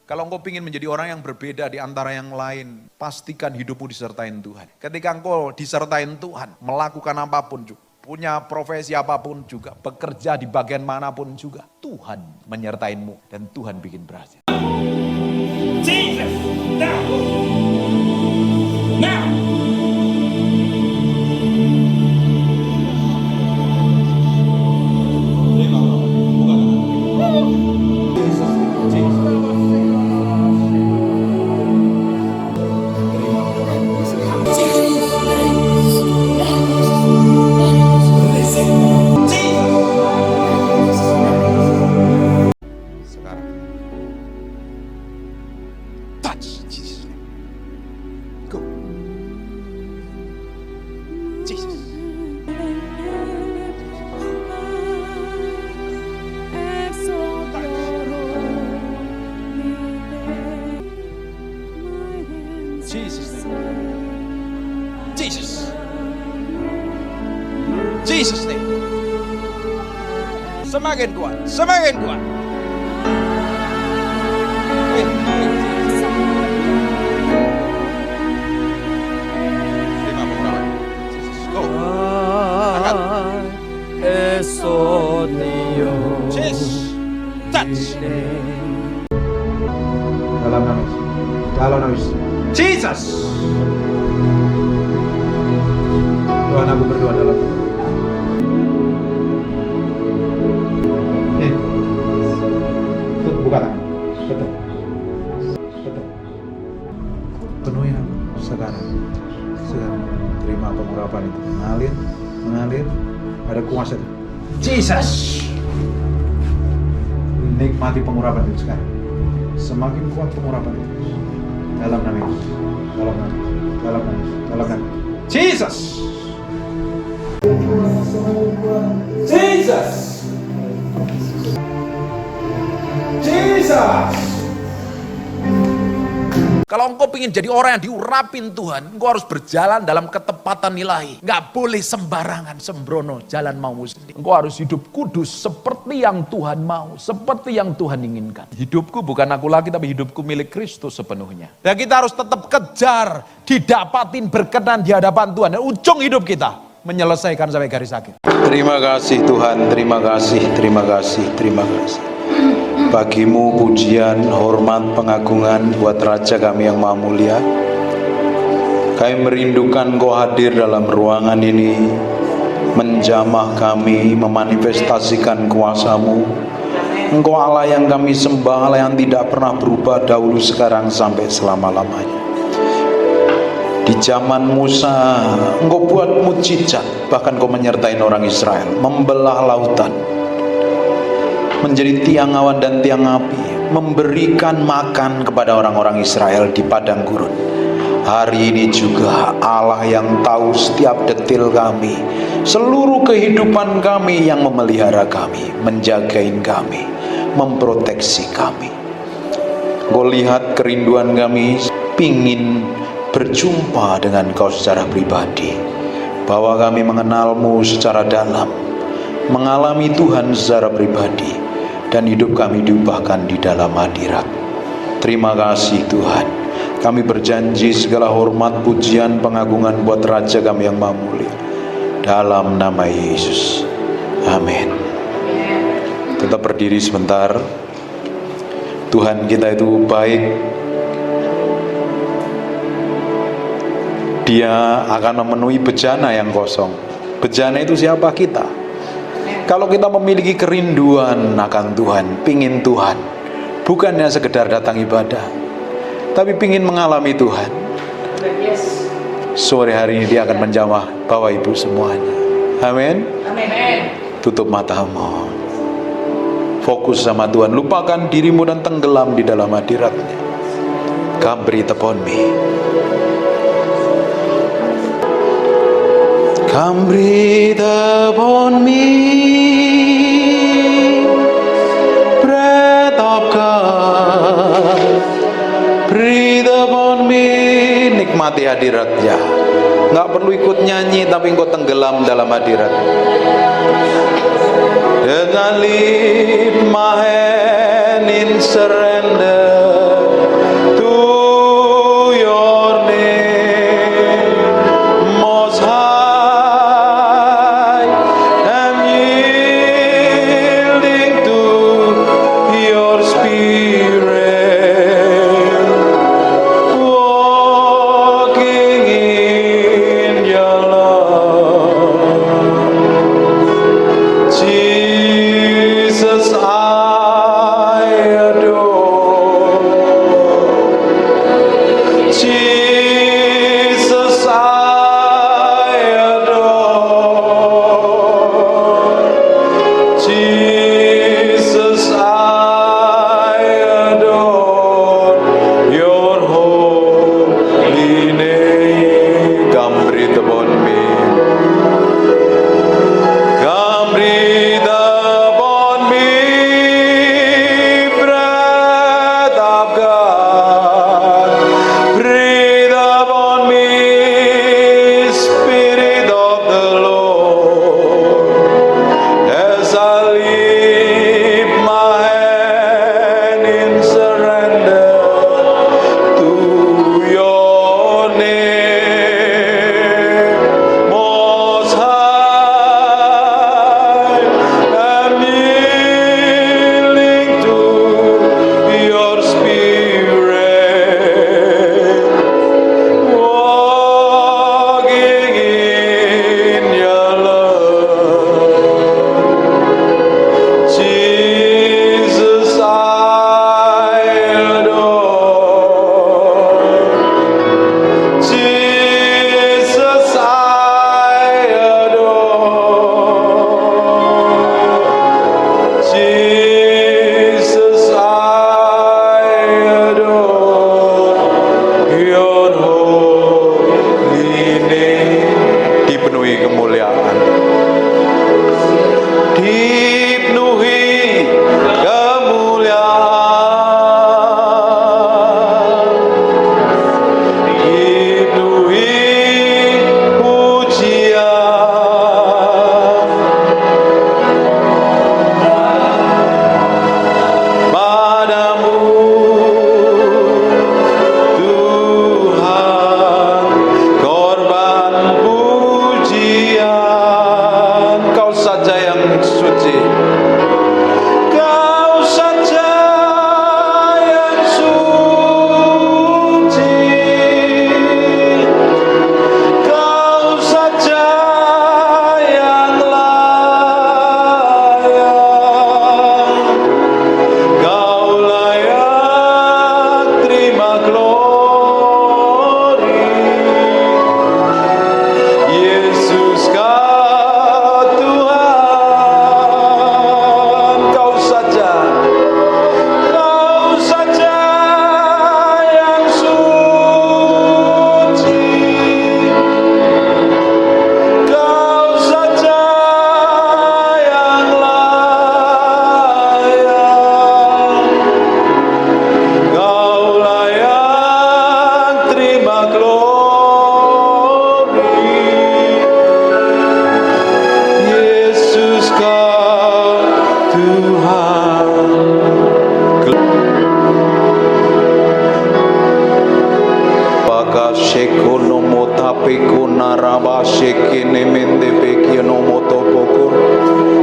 Kalau engkau ingin menjadi orang yang berbeda di antara yang lain, pastikan hidupmu disertain Tuhan. Ketika engkau disertain Tuhan, melakukan apapun juga, punya profesi apapun juga, bekerja di bagian manapun juga, Tuhan menyertainmu dan Tuhan bikin berhasil. Jesus, now. Jesus name. Jesus. Jesus name. Semakin kuat, semakin kuat. Terima pengurapan. Jesus, go. Angkat. Jesus, touch. Dalam nama Yesus. Dalam nama Yesus. Jesus. Tuhan, aku berdoa dalam buka tangan. Betul. Penuhi aku sekarang. Terima pengurapan itu. Mengalir. Ada kuasa itu. Jesus. Nikmati pengurapan itu sekarang. Semakin kuat pengurapan itu. Dalam nama Yesus. Dalam nama Jesus. Jesus. Kalau engkau ingin jadi orang yang diurapin Tuhan, engkau harus berjalan dalam ketepatan ilahi. Nggak boleh sembarangan, sembrono, jalan maumu sendiri. Engkau harus hidup kudus seperti yang Tuhan mau, seperti yang Tuhan inginkan. Hidupku bukan aku lagi, tapi hidupku milik Kristus sepenuhnya. Dan kita harus tetap kejar, didapatin berkenan di hadapan Tuhan. Dan ujung hidup kita menyelesaikan sampai garis akhir. Terima kasih Tuhan, terima kasih. Bagimu pujian, hormat, pengagungan buat Raja kami yang Maha Mulia. Kami merindukan Kau hadir dalam ruangan ini, menjamah kami, memanifestasikan kuasa-Mu. Engkau Allah yang kami sembah, Allah yang tidak pernah berubah dahulu, sekarang, sampai selama-lamanya. Di zaman Musa, Engkau buat mukjizat, bahkan Kau menyertai orang Israel, membelah lautan, menjadi tiang awan dan tiang api, memberikan makan kepada orang-orang Israel di padang gurun. Hari ini juga Allah yang tahu setiap detil kami, seluruh kehidupan kami, yang memelihara kami, menjagain kami, memproteksi kami. Kau lihat kerinduan kami, pingin berjumpa dengan Kau secara pribadi, bahwa kami mengenal-Mu secara dalam, mengalami Tuhan secara pribadi, dan hidup kami diubahkan di dalam hadirat. Terima kasih Tuhan. Kami berjanji segala hormat, pujian, pengagungan buat Raja kami yang Maha Mulia. Dalam nama Yesus. Amin. Tetap berdiri sebentar. Tuhan kita itu baik. Dia akan memenuhi bejana yang kosong. Bejana itu siapa? Kita. Kalau kita memiliki kerinduan akan Tuhan, pingin Tuhan, bukannya sekedar datang ibadah, tapi pingin mengalami Tuhan, sore hari ini Dia akan menjamah Bapak Ibu semuanya. Amin. Tutup matamu, fokus sama Tuhan, lupakan dirimu dan tenggelam di dalam hadirat-Nya. Come breathe upon me. Come breathe upon me, breath of God, breathe upon me. Nikmati hadirat-Nya. Nggak perlu ikut nyanyi, tapi engkau tenggelam dalam hadirat. As I lift my hand in surrender,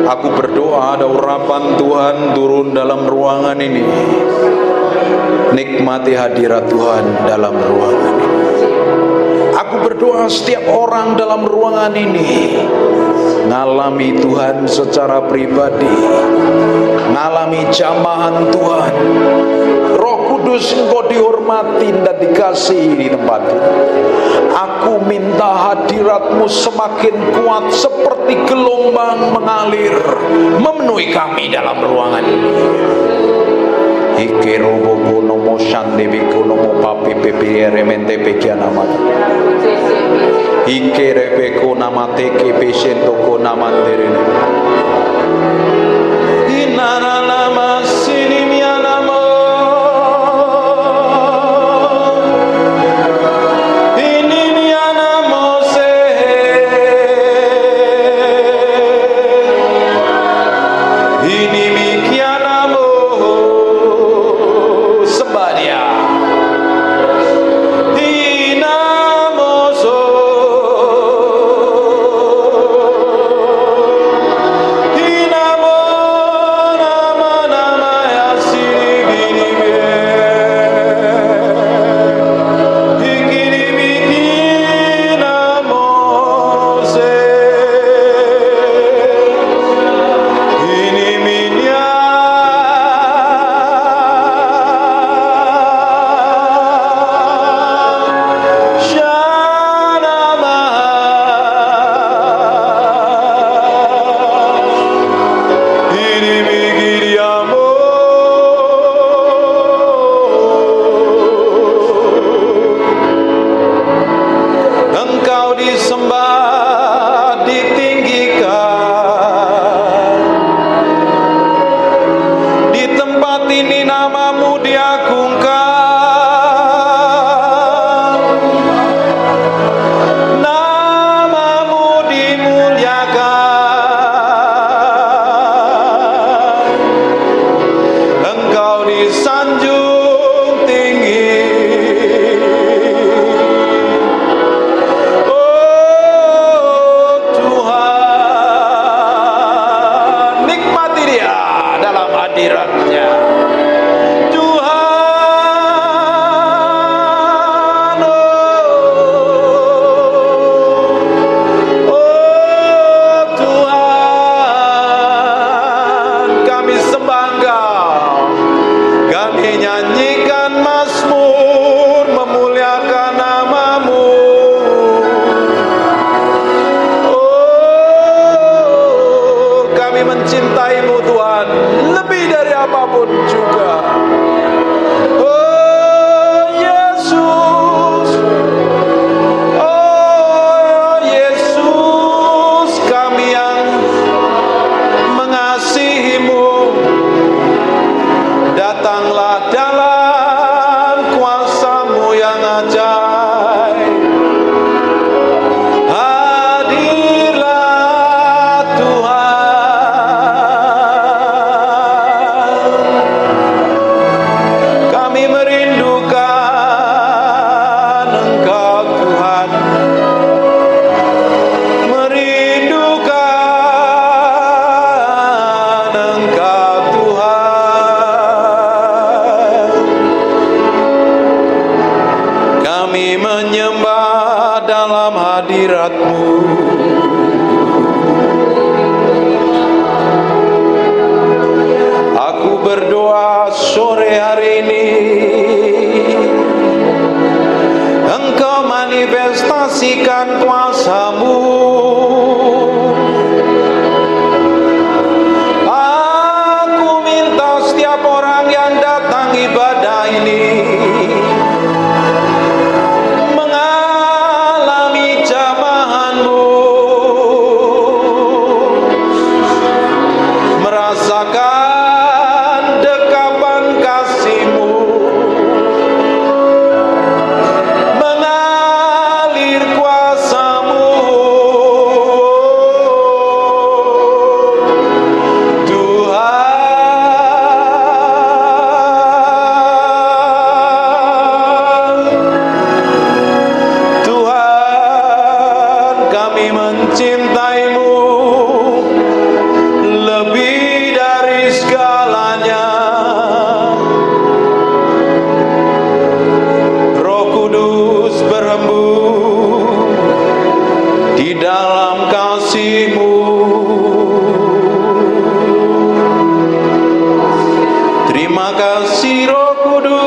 Aku berdoa ada urapan Tuhan turun dalam ruangan ini. Nikmati hadirat Tuhan dalam ruangan ini. Aku berdoa setiap orang dalam ruangan ini ngalami Tuhan secara pribadi, ngalami jamahan Tuhan. Roh Kudus, Engkau dihormati dan dikasihi di tempat ini. Aku minta hadirat-Mu semakin kuat seperti gelombang mengalir memenuhi kami dalam ruangan ini. Ikerobo nomo shandebiku nomo papi pepe remente pekianama. Ikerebeko namateke pesentoko namanderene. Inana nama sinimianamo.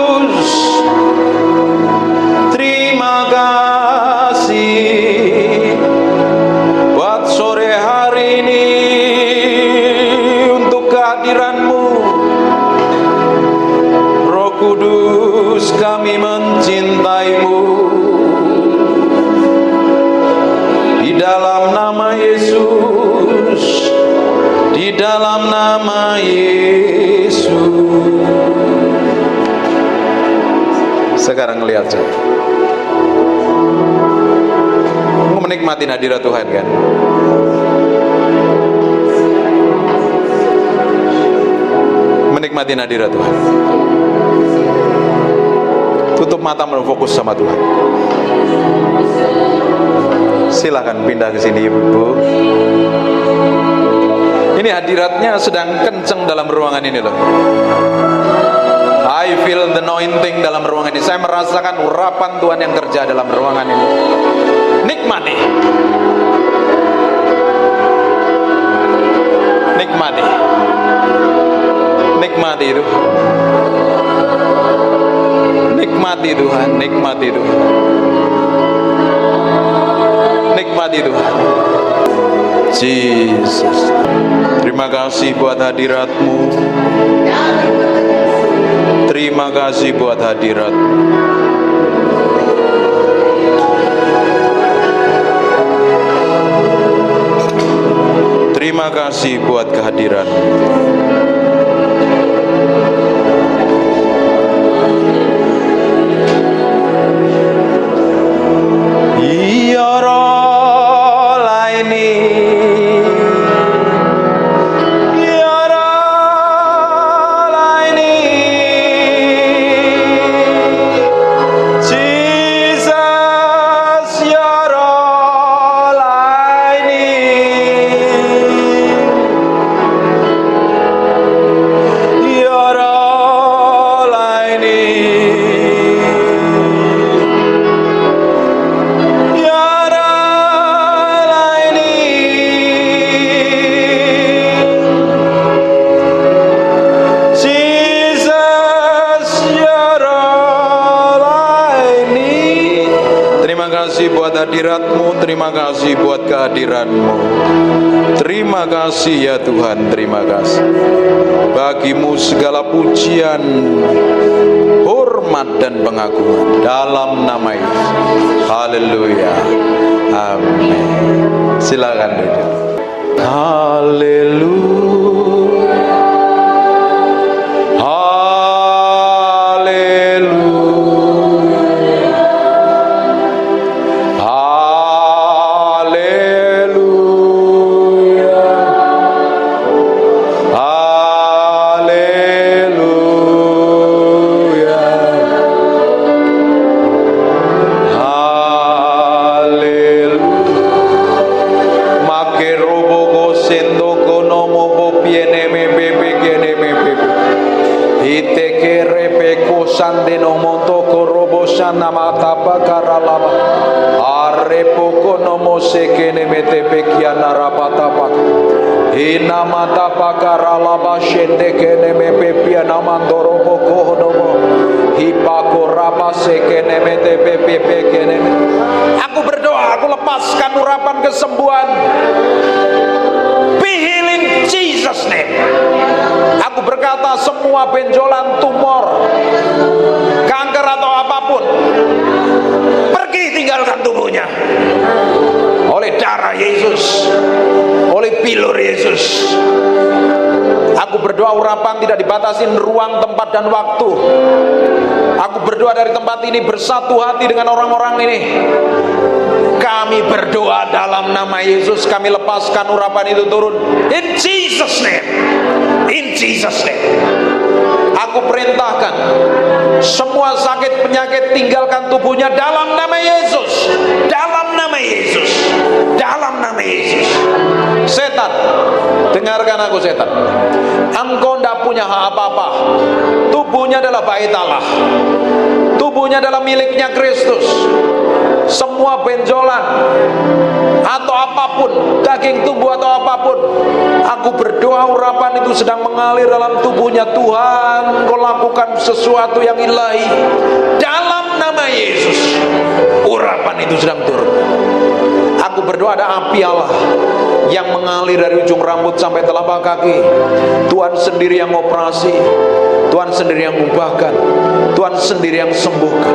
Yesus, terima kasih buat sore hari ini untuk kehadiran-Mu. Roh Kudus, kami mencintai-Mu. Di dalam nama Yesus, di dalam nama Yesus. Sekarang lihat saja, menikmati hadirat Tuhan kan? Menikmati hadirat Tuhan. Tutup mata, fokus sama Tuhan. Silakan pindah ke sini Ibu. Ini hadiratnya sedang kenceng dalam ruangan ini loh. I feel the anointing dalam ruangan ini. Saya merasakan urapan Tuhan yang kerja dalam ruangan ini. Nikmati. Nikmati. Nikmati itu. Nikmati Tuhan, nikmati Tuhan. Nikmati Tuhan. Jesus. Terima kasih buat hadirat-Mu. Terima kasih buat hadirat-Mu. Terima kasih buat kehadiran-Mu. Ya Roh laini, Ya Roh laini, Jesus, Ya Roh laini, Ya Roh laini. Hadirat-Mu, terima kasih buat kehadiran-Mu. Terima kasih ya Tuhan, terima kasih. Bagimu segala pujian, hormat dan pengagungan dalam nama Yesus. Haleluya. Amin. Silakan duduk. Haleluya. Aku berdoa, aku lepaskan urapan kesembuhan. Be healed in Jesus name. Aku berkata semua benjolan, tumor, kanker atau apapun, pergi tinggalkan tubuhnya oleh darah Yesus, oleh bilur Yesus. Aku berdoa urapan tidak dibatasi ruang, tempat, dan waktu. Aku berdoa dari tempat ini bersatu hati dengan orang-orang ini. Kami berdoa dalam nama Yesus, kami lepaskan urapan itu turun. In Jesus name. In Jesus name. Aku perintahkan semua sakit penyakit tinggalkan tubuhnya dalam nama Yesus. Dalam nama Yesus. Dalam nama Yesus. Setan, dengarkan aku setan. Engkau tidak punya hak apa-apa. Tubuhnya adalah bait Allah. Tubuhnya adalah miliknya Kristus. semua benjolan atau apapun, daging tubuh atau apapun, aku berdoa urapan itu sedang mengalir dalam tubuhnya. Tuhan, Kau lakukan sesuatu yang ilahi dalam nama Yesus. Urapan itu sedang turun. Aku berdoa ada api Allah yang mengalir dari ujung rambut sampai telapak kaki. Tuhan sendiri yang operasi, Tuhan sendiri yang ubahkan, Tuhan sendiri yang sembuhkan.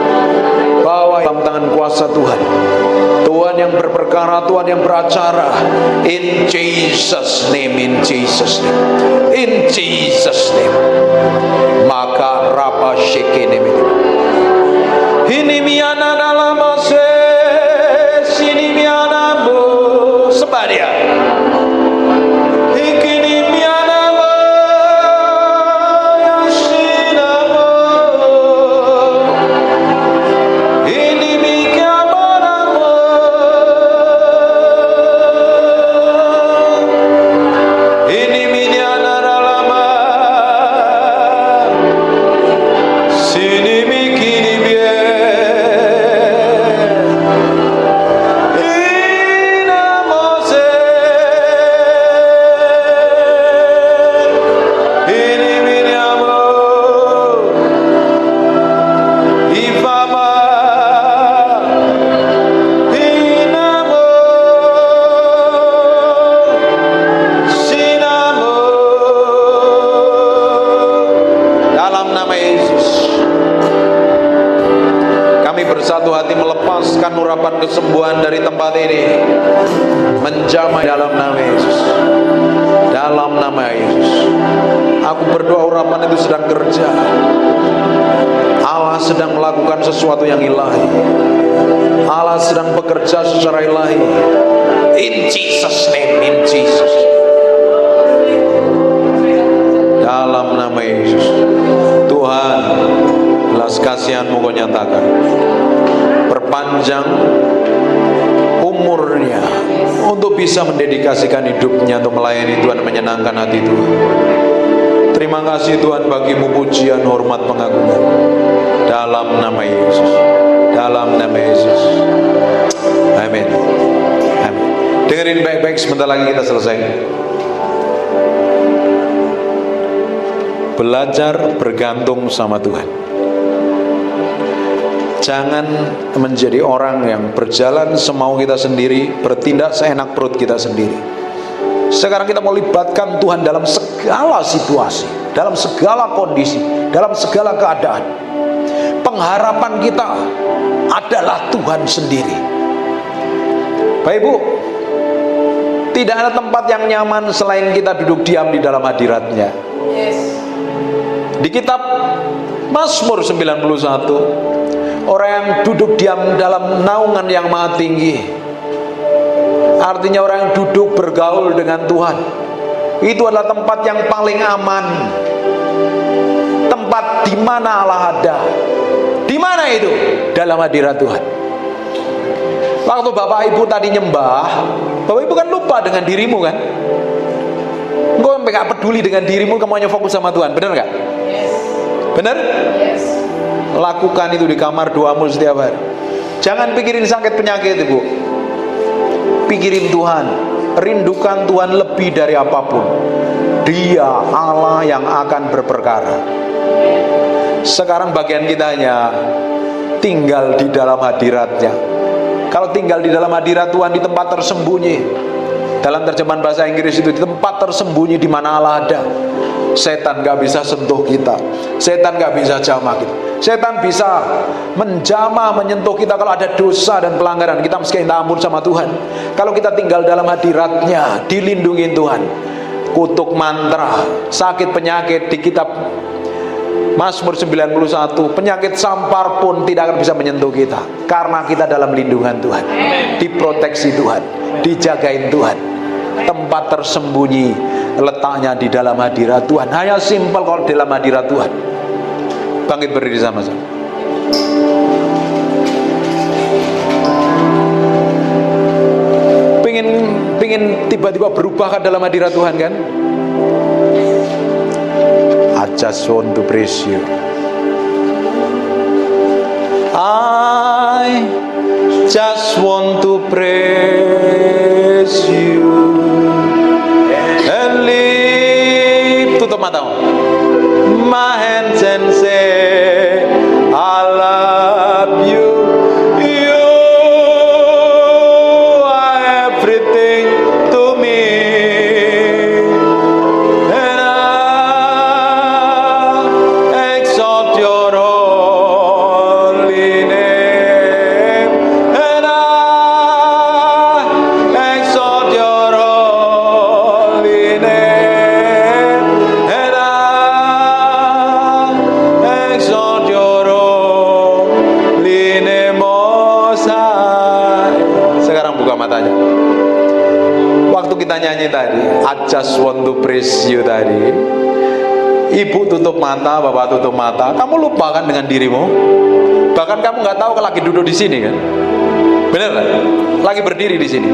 Bawa dalam tangan kuasa Tuhan. Tuhan yang berperkara, Tuhan yang beracara. In Jesus name, in Jesus name, in Jesus name. Maka rapa shekene ini miana dalam sini miana bu sebadia. Bersatu hati melepaskan urapan kesembuhan dari tempat ini, menjamah dalam nama Yesus. Dalam nama Yesus, aku berdoa urapan itu sedang kerja. Allah sedang melakukan sesuatu yang ilahi. Allah sedang bekerja secara ilahi. In Jesus name, in Jesus. Dalam nama Yesus, Tuhan, belas kasihan-Mu Kau nyatakan. Perpanjang umurnya untuk bisa mendedikasikan hidupnya untuk melayani Tuhan, menyenangkan hati Tuhan. Terima kasih Tuhan bagimu pujian, hormat, pengagungan. Dalam nama Yesus, dalam nama Yesus. Amin. Amin. Dengerin baik-baik, sebentar lagi kita selesai. Belajar bergantung sama Tuhan. Jangan menjadi orang yang berjalan semau kita sendiri, bertindak seenak perut kita sendiri. Sekarang kita mau libatkan Tuhan dalam segala situasi, dalam segala kondisi, dalam segala keadaan. Pengharapan kita adalah Tuhan sendiri. Bapak Ibu, tidak ada tempat yang nyaman selain kita duduk diam di dalam hadirat-Nya. Di kitab Mazmur 91, orang yang duduk diam dalam naungan yang maha tinggi, artinya orang yang duduk bergaul dengan Tuhan, itu adalah tempat yang paling aman, tempat di mana Allah ada. Di mana itu? Dalam hadirat Tuhan. Waktu Bapak Ibu tadi nyembah, Bapak Ibu kan lupa dengan dirimu kan? Engkau gak peduli dengan dirimu, kamu hanya fokus sama Tuhan, benar gak? Benar? Lakukan itu di kamar doamu setiap hari. Jangan pikirin sakit penyakit Ibu. Pikirin Tuhan. Rindukan Tuhan lebih dari apapun. Dia Allah yang akan berperkara. Sekarang bagian kita hanya tinggal di dalam hadirat-Nya. Kalau tinggal di dalam hadirat Tuhan, di tempat tersembunyi. Dalam terjemahan bahasa Inggris itu, di tempat tersembunyi di mana Allah ada. Setan gak bisa sentuh kita, setan gak bisa jamah kita. Setan bisa menjamah, menyentuh kita kalau ada dosa dan pelanggaran. Kita mesti minta ampun sama Tuhan. Kalau kita tinggal dalam hadirat-Nya, dilindungi Tuhan. Kutuk mantra, sakit penyakit di kitab Mazmur 91, penyakit sampar pun tidak akan bisa menyentuh kita, karena kita dalam lindungan Tuhan, diproteksi Tuhan, dijagain Tuhan. Tempat tersembunyi letaknya di dalam hadirat Tuhan. Hanya simpel kalau dalam hadirat Tuhan. Bangkit berdiri sama-sama. Pengen tiba-tiba berubah ke dalam hadirat Tuhan kan? I just want to praise you. I just want to praise you and lift. Tutup matamu. My hands and say I love you. You are everything to me, and I exalt your holy name, and I exalt your holy name, and I exalt your holy name, Most High. Sekarang buka matanya. Waktu kita nyanyi tadi, I just want to praise you tadi, ibu tutup mata, bapak tutup mata, kamu lupakan dengan dirimu. Bahkan kamu nggak tahu kalau lagi duduk di sini kan? Bener kan? Lagi berdiri di sini.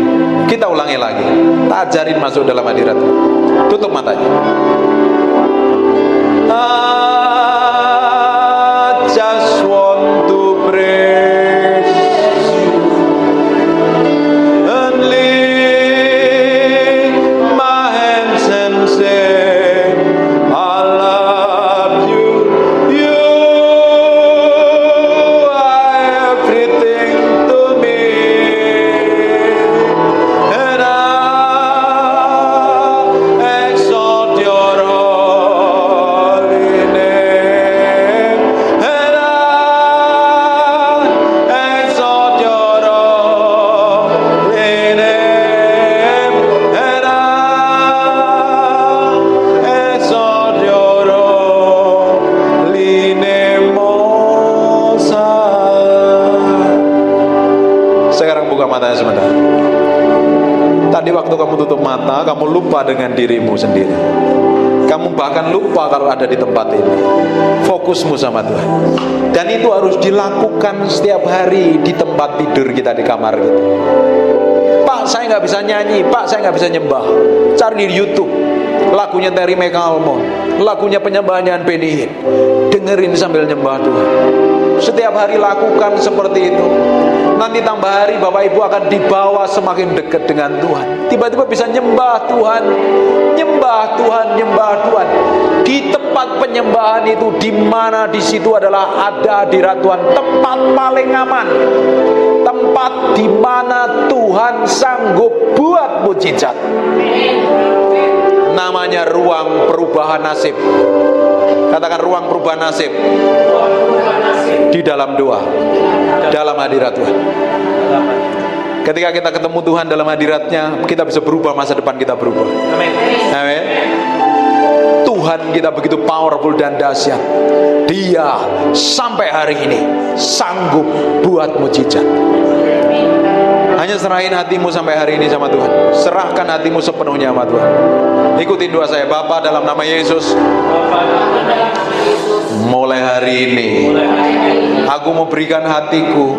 Kita ulangi lagi. Tak ajarin masuk dalam hadirat. Tutup matanya. I just want to praise you and lift my hands and say I love you. You are everything to me, and I exalt your holy name, and I exalt your holy name, and I exalt your holy name, Most High. Sekarang buka matanya sebentar. Tadi waktu kamu tutup mata, kamu lupa dengan dirimu sendiri. Kamu bahkan lupa kalau ada di tempat ini. Fokusmu sama Tuhan. Dan itu harus dilakukan setiap hari di tempat tidur kita, di kamar kita. Pak, saya nggak bisa nyanyi. Pak, saya nggak bisa nyembah. Cari di YouTube lagunya Terry McAlmont, lagunya penyembahan Benny Hinn. Dengerin sambil nyembah Tuhan. Setiap hari lakukan seperti itu. Nanti tambah hari Bapak Ibu akan dibawa semakin dekat dengan Tuhan. Tiba-tiba bisa nyembah Tuhan, nyembah Tuhan, nyembah Tuhan. Di tempat penyembahan itu, di mana di situ adalah ada hadirat Tuhan, tempat paling aman, tempat di mana Tuhan sanggup buat mujizat. Namanya ruang perubahan nasib. Katakan ruang perubahan nasib. Di dalam doa, dalam hadirat Tuhan. Ketika kita ketemu Tuhan dalam hadiratnya, kita bisa berubah, masa depan kita berubah. Amin. Tuhan kita begitu powerful dan dahsyat. Dia sampai hari ini sanggup buat mujizat. Hanya serahin hatimu sampai hari ini sama Tuhan. Serahkan hatimu sepenuhnya sama Tuhan. Ikutin doa saya. Bapa, dalam nama Yesus, mulai hari ini aku mau berikan hatiku,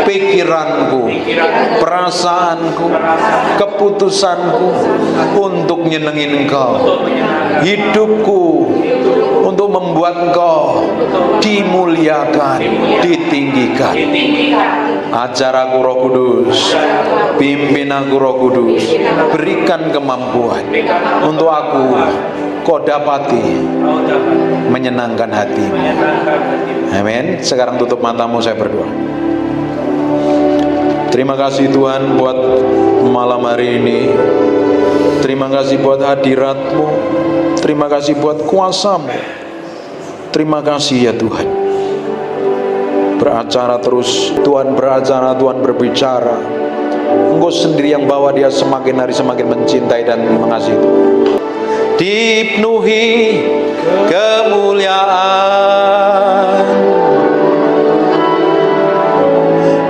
pikiranku, perasaanku, keputusanku untuk nyenengin Engkau. Hidupku untuk membuat Engkau dimuliakan, ditinggikan. Ajar aku Roh Kudus, pimpin aku Roh Kudus, berikan kemampuan untuk aku kau dapati menyenangkan hatimu. Amin. Sekarang tutup matamu, saya berdoa. Terima kasih Tuhan buat malam hari ini. Terima kasih buat hadirat-Mu. Terima kasih buat kuasa-Mu. Terima kasih ya Tuhan. Beracara terus, Tuhan beracara, Tuhan berbicara. Engkau sendiri yang bawa dia semakin hari semakin mencintai dan mengasihi Tuhan. Dipenuhi kemuliaan,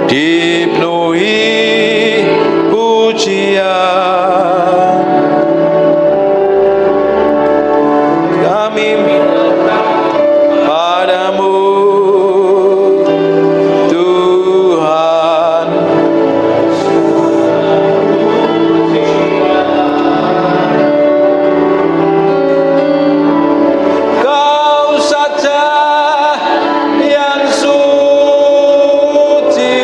dipenuhi pujian, kami padamu Tuhan. Kau saja yang suci,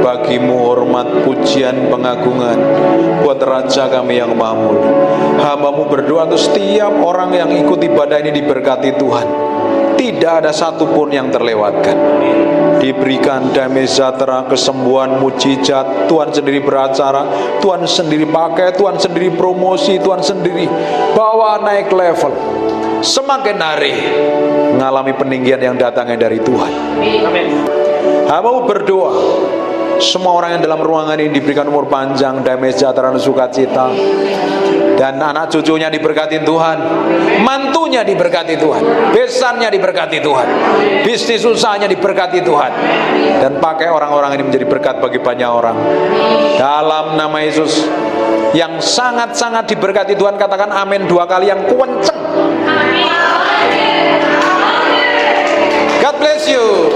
bagimu hormat, pujian, pengagungan buat Raja kami yang maha mulia. Hamba-Mu berdoa untuk setiap orang yang ikut ibadah ini diberkati Tuhan. Tidak ada satupun yang terlewatkan. Diberikan damai sejahtera, kesembuhan, mujizat. Tuhan sendiri beracara, Tuhan sendiri pakai, Tuhan sendiri promosi, Tuhan sendiri bawa naik level. Semakin hari mengalami peninggian yang datangnya dari Tuhan. Hamba-Mu berdoa, semua orang yang dalam ruangan ini diberikan umur panjang, damai sejahtera dan sukacita. Dan anak cucunya diberkati Tuhan, mantunya diberkati Tuhan, besannya diberkati Tuhan, bisnis usahanya diberkati Tuhan, dan pakai orang-orang ini menjadi berkat bagi banyak orang. Dalam nama Yesus yang sangat-sangat diberkati Tuhan, katakan amin 2 kali yang kenceng. God bless you.